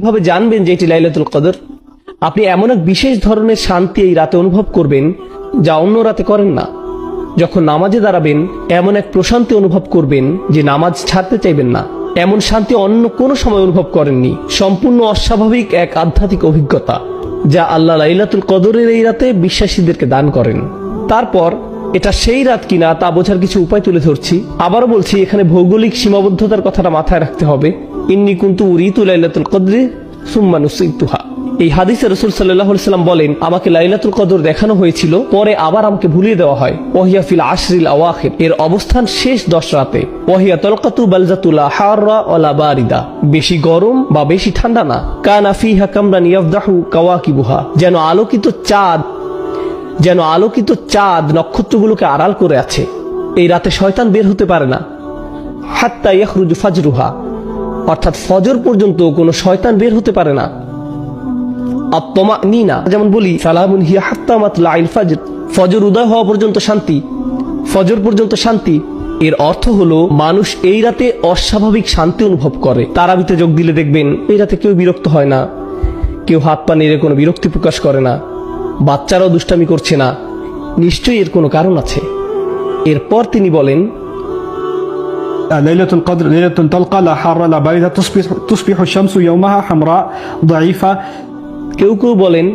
কিভাবে জানবেন যে এটি লাইলাতুল কদর? আপনি এমন এক বিশেষ ধরনের শান্তি এই রাতে অনুভব করবেন যা অন্য রাতে করেন না। যখন নামাজে দাঁড়াবেন এমন এক প্রশান্তি অনুভব করবেন যে নামাজ ছাড়তে চাইবেন না। এমন শান্তি অন্য কোনো সময় অনুভব করেননি। সম্পূর্ণ অস্বাভাবিক এক আধ্যাত্মিক অভিজ্ঞতা যা আল্লাহ লাইলাতুল কদরের এই রাতে বিশ্বাসীদেরকে দান করেন। তারপর এটা সেই রাত কিনা তা বোঝার কিছু উপায় তুলে ধরছি। আবারও বলছি, এখানে ভৌগোলিক সীমাবদ্ধতার কথাটা মাথায় রাখতে হবে। ইন্নী কুনতু উরিতু লাইলাতুল কদরি সুম্মা নুসিতুহা। এই হাদিসে রাসূল সাল্লাল্লাহু আলাইহি ওয়াসাল্লাম বলেন, আমাকে লাইলাতুল কদর দেখানো হয়েছিল, পরে আবার আমাকে ভুলিয়ে দেওয়া হয়। ওয়াহিয়া ফিল আশরিল আওয়াখির, এর অবস্থান শেষ 10 রাতে। ওয়াহিয়া তালকাতু বালজাতুলা হাররা ওয়ালা বারিদা, বেশি গরম বা বেশি ঠান্ডা না। কানা ফিহা কামরান ইয়াফদাহু কাওয়াকিবুহা, যেন আলোকিত চাঁদ নক্ষত্রগুলোকে আড়াল করে আছে। এই রাতে শয়তান বের হতে পারে না। হাত্তা ইয়াখরুজু ফাজরুহা, অর্থাৎ ফজর পর্যন্ত কোনো শয়তান বের হতে পারে না। আত-তামানিনা, যেমন বলি সালামুন হিয়া হাত্তা মাতলাইল ফাজর, ফজর উদয় হওয়া পর্যন্ত শান্তি, ফজর পর্যন্ত শান্তি। এর অর্থ হলো মানুষ এই রাতে অস্বাভাবিক শান্তি অনুভব করে। তারাবিতে যোগ দিলে দেখবেন এই রাতে কেউ বিরক্ত হয় না, কেউ হাত পা নেড়ে কোনো বিরক্তি প্রকাশ করে না, বাচ্চারাও দুষ্টামি করছে না। নিশ্চয়ই এর কোনো কারণ আছে। এরপর তিনি বলেন, লাইলাতুল কদর লাইলাতুন তালকা লা হাররা লা বারিদা তুসবিহু শামসু ইয়াওমাহা হামরা দাঈফা। কেউ কেউ বলেন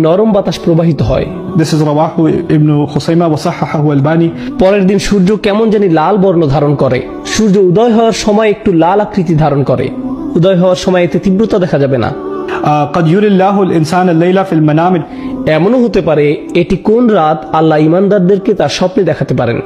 নরম বাতাস প্রবাহিত হয়। This is রাওয়াহু ইবনু খুসাইমা ওয়া সাহাহাহু আলবানী। পরের দিন সূর্য কেমন জানি লাল বর্ণ ধারণ করে। সূর্য উদয় হওয়ার সময় একটু লাল আকৃতি ধারণ করে। উদয় হওয়ার সময় এতে তীব্রতা দেখা যাবে না। قد يري الله الإنسان الليلة في المنام। এমনও হতে পারে এটি কোন রাত আল্লাহ ইমানদারদেরকে তার স্বপ্নে দেখাতে পারেন।